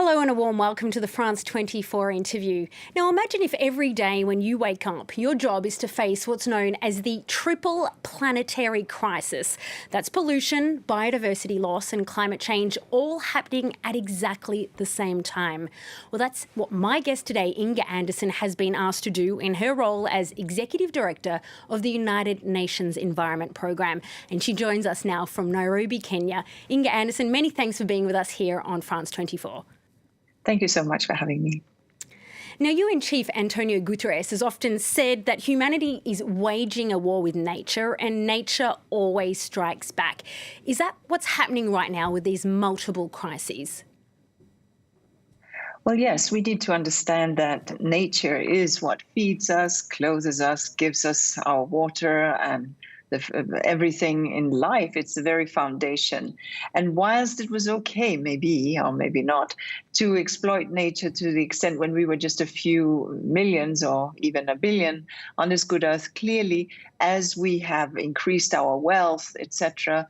Hello and a warm welcome to the France 24 interview. Now imagine if every day when you wake up, your job is to face what's known as the triple planetary crisis. That's pollution, biodiversity loss and climate change all happening at exactly the same time. Well, that's what my guest today, Inga Andersen, has been asked to do in her role as Executive Director of the United Nations Environment Programme. And she joins us now from Nairobi, Kenya. Inga Andersen, many thanks for being with us here on France 24. Thank you so much for having me. Now, UN Chief Antonio Guterres has often said that humanity is waging a war with nature and nature always strikes back. Is that what's happening right now with these multiple crises? Well, yes, we need to understand that nature is what feeds us, clothes us, gives us our water and everything in life. It's the very foundation. And whilst it was okay, maybe or maybe not, to exploit nature to the extent when we were just a few millions or even a billion on this good earth, clearly, as we have increased our wealth, etc.,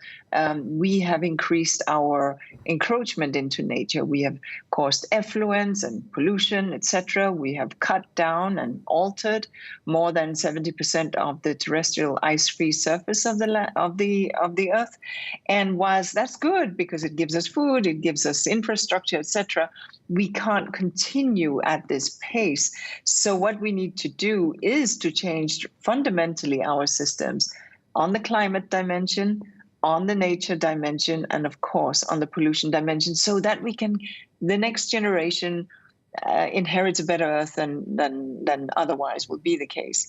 we have increased our encroachment into nature. We have caused effluence and pollution, etc. We have cut down and altered more than 70% of the terrestrial ice-free surface of the earth. And whilst that's good because it gives us food, it gives us infrastructure, etc., we can't continue at this pace. So what we need to do is to change fundamentally our systems on the climate dimension, on the nature dimension, and of course on the pollution dimension, so that the next generation inherits a better earth than otherwise would be the case.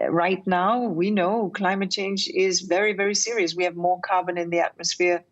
Right now, we know climate change is very, very serious. We have more carbon in the atmosphere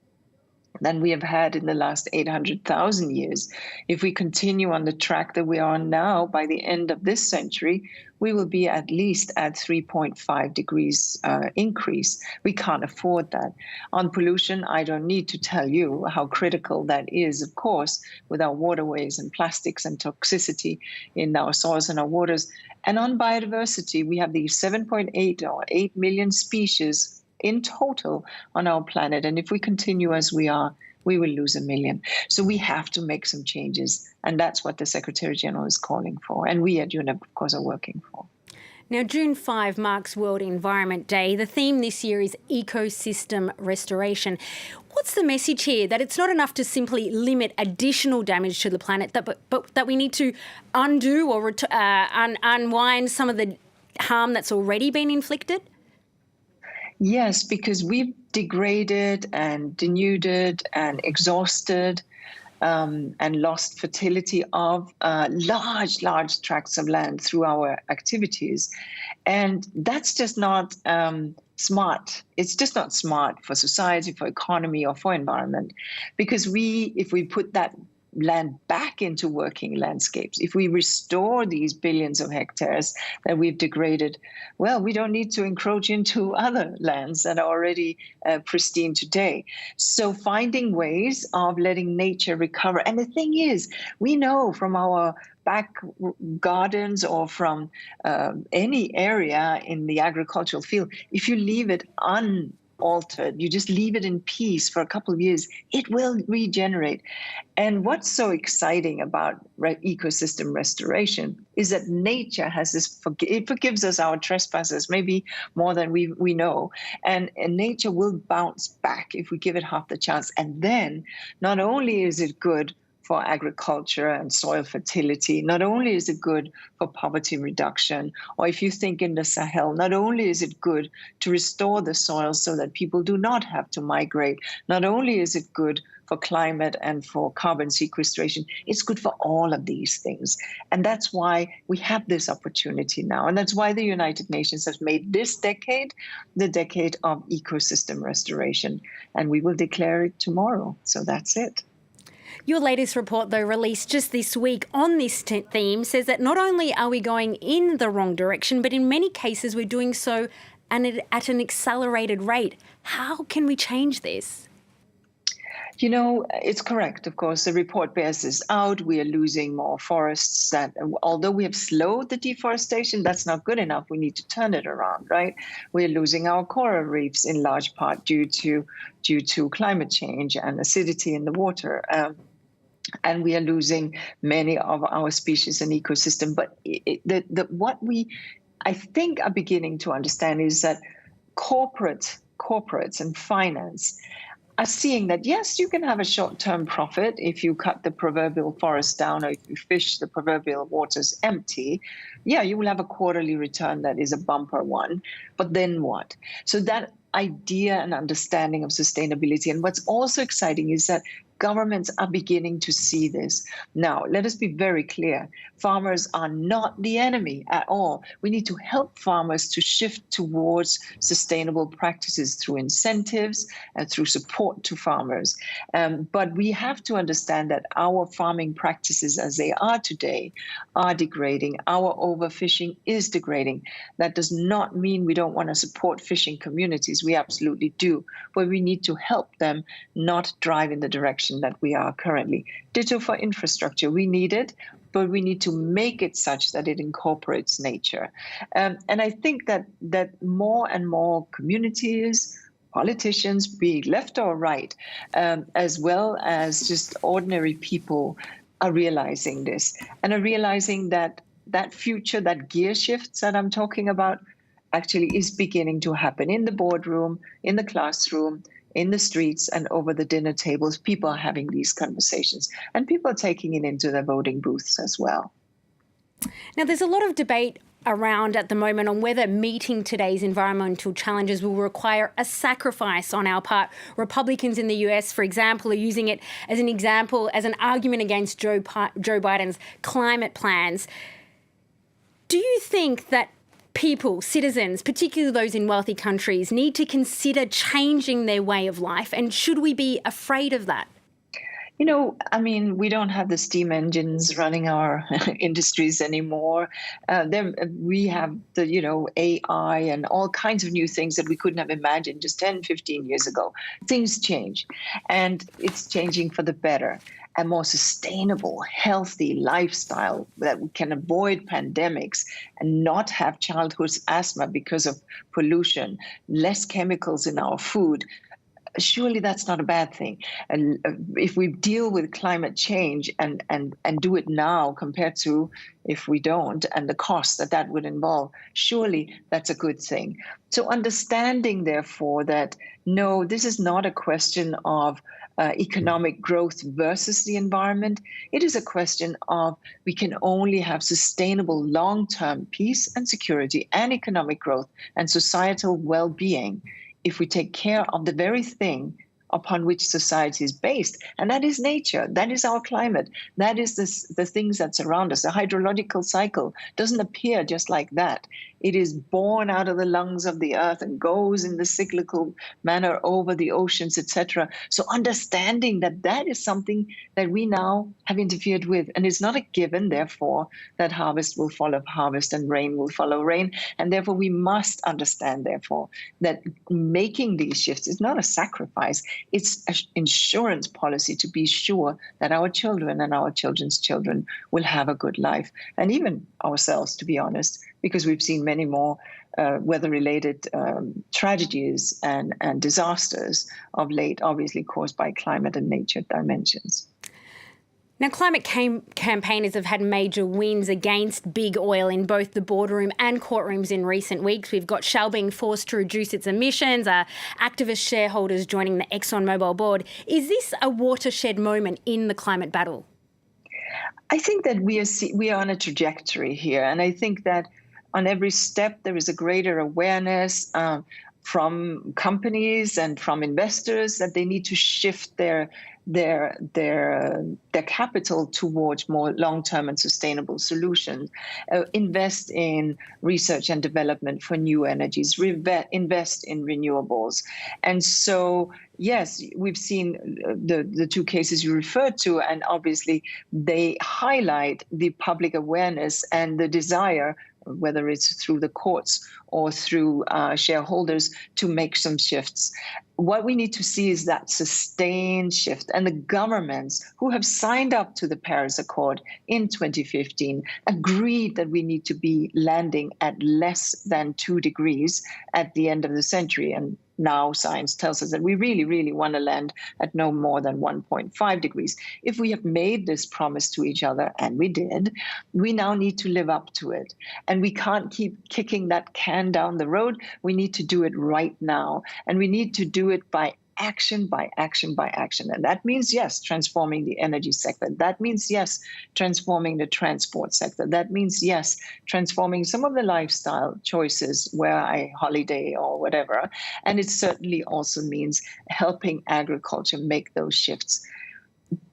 than we have had in the last 800,000 years. If we continue on the track that we are on now, by the end of this century, we will be at least at 3.5 degrees increase. We can't afford that. On pollution, I don't need to tell you how critical that is, of course, with our waterways and plastics and toxicity in our soils and our waters. And on biodiversity, we have these 7.8 or 8 million species in total on our planet. And if we continue as we are, we will lose 1 million. So we have to make some changes. And that's what the Secretary General is calling for. And we at UNEP, of course, are working for. Now, June 5 marks World Environment Day. The theme this year is ecosystem restoration. What's the message here? That it's not enough to simply limit additional damage to the planet, but that we need to undo or unwind some of the harm that's already been inflicted? Yes, because we've degraded and denuded and exhausted and lost fertility of large tracts of land through our activities. And that's just not smart. It's just not smart for society, for economy, or for environment. Because if we put that land back into working landscapes, if we restore these billions of hectares that we've degraded, well, we don't need to encroach into other lands that are already pristine today. So finding ways of letting nature recover. And the thing is, we know from our back gardens or from any area in the agricultural field, if you leave it unaltered, you just leave it in peace for a couple of years, it will regenerate. And what's so exciting about ecosystem restoration is that nature has this, it forgives us our trespasses, maybe more than we know. And nature will bounce back if we give it half the chance. And then not only is it good for agriculture and soil fertility. Not only is it good for poverty reduction, or if you think in the Sahel, not only is it good to restore the soil so that people do not have to migrate, not only is it good for climate and for carbon sequestration, it's good for all of these things. And that's why we have this opportunity now. And that's why the United Nations has made this decade the decade of ecosystem restoration. And we will declare it tomorrow. So that's it. Your latest report, though, released just this week on this theme, says that not only are we going in the wrong direction, but in many cases we're doing so at an accelerated rate. How can we change this? You know, it's correct. Of course, the report bears this out. We are losing more forests. That, although we have slowed the deforestation, that's not good enough. We need to turn it around, right? We're losing our coral reefs in large part due to climate change and acidity in the water. and we are losing many of our species and ecosystem. But what we, I think, are beginning to understand is that corporates and finance are seeing that, yes, you can have a short-term profit if you cut the proverbial forest down or if you fish the proverbial waters empty. Yeah, you will have a quarterly return that is a bumper one. But then what? So that idea and understanding of sustainability. And what's also exciting is that governments are beginning to see this. Now, let us be very clear. Farmers are not the enemy at all. We need to help farmers to shift towards sustainable practices through incentives and through support to farmers. But we have to understand that our farming practices as they are today are degrading. Our overfishing is degrading. That does not mean we don't want to support fishing communities. We absolutely do. But we need to help them not drive in the direction that we are currently. Ditto for infrastructure. We need it, but we need to make it such that it incorporates nature. And I think that more and more communities, politicians, be it left or right, as well as just ordinary people, are realizing this and are realizing that that future, that gear shifts that I'm talking about, actually is beginning to happen in the boardroom, in the classroom, in the streets, and over the dinner tables. People are having these conversations, and people are taking it into their voting booths as well. Now, there's a lot of debate around at the moment on whether meeting today's environmental challenges will require a sacrifice on our part. Republicans in the US, for example, are using it as an argument against Joe Biden's climate plans. Do you think that people, citizens, particularly those in wealthy countries, need to consider changing their way of life? And should we be afraid of that? You know, I mean, we don't have the steam engines running our industries anymore. We have the, AI and all kinds of new things that we couldn't have imagined just 10, 15 years ago. Things change, and it's changing for the better. A more sustainable, healthy lifestyle that we can avoid pandemics and not have childhood asthma because of pollution, less chemicals in our food. Surely that's not a bad thing. And if we deal with climate change and do it now compared to if we don't, and the cost that would involve, surely that's a good thing. So understanding, therefore, that no, this is not a question of economic growth versus the environment. It is a question of we can only have sustainable long-term peace and security and economic growth and societal well-being if we take care of the very thing upon which society is based. And that is nature. That is our climate. That is the things that surround us. The hydrological cycle doesn't appear just like that. It is born out of the lungs of the earth and goes in the cyclical manner over the oceans, etc. So understanding that is something that we now have interfered with. And it's not a given, therefore, that harvest will follow harvest and rain will follow rain. And therefore, we must understand, therefore, that making these shifts is not a sacrifice. It's an insurance policy to be sure that our children and our children's children will have a good life. And even ourselves, to be honest, because we've seen many more weather-related tragedies and disasters of late, obviously caused by climate and nature dimensions. Now, climate campaigners have had major wins against big oil in both the boardroom and courtrooms in recent weeks. We've got Shell being forced to reduce its emissions, activist shareholders joining the ExxonMobil board. Is this a watershed moment in the climate battle? I think that we are on a trajectory here, and I think that on every step there is a greater awareness from companies and from investors that they need to shift their capital towards more long-term and sustainable solutions, invest in research and development for new energies, invest in renewables. And so, yes, we've seen the two cases you referred to, and obviously they highlight the public awareness and the desire, whether it's through the courts or through shareholders, to make some shifts. What we need to see is that sustained shift. And the governments who have signed up to the Paris Accord in 2015 agreed that we need to be landing at less than 2 degrees at the end of the century. And now science tells us that we really, really want to land at no more than 1.5 degrees. If we have made this promise to each other, and we did, we now need to live up to it. And we can't keep kicking that can down the road. We need to do it right now. And we need to do it by action, by action, by action. And that means, yes, transforming the energy sector. That means, yes, transforming the transport sector. That means, yes, transforming some of the lifestyle choices where I holiday or whatever. And it certainly also means helping agriculture make those shifts.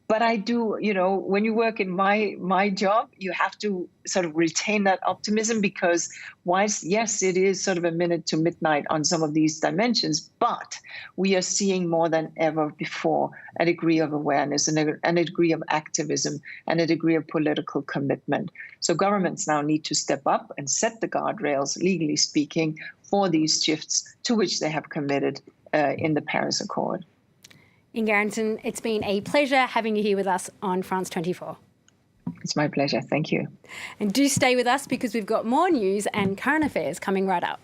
But I do, when you work in my job, you have to sort of retain that optimism, because whilst, yes, it is sort of a minute to midnight on some of these dimensions, but we are seeing more than ever before a degree of awareness and a degree of activism and a degree of political commitment. So governments now need to step up and set the guardrails, legally speaking, for these shifts to which they have committed in the Paris Accord. Inge Andersen, it's been a pleasure having you here with us on France 24. It's my pleasure. Thank you. And do stay with us, because we've got more news and current affairs coming right up.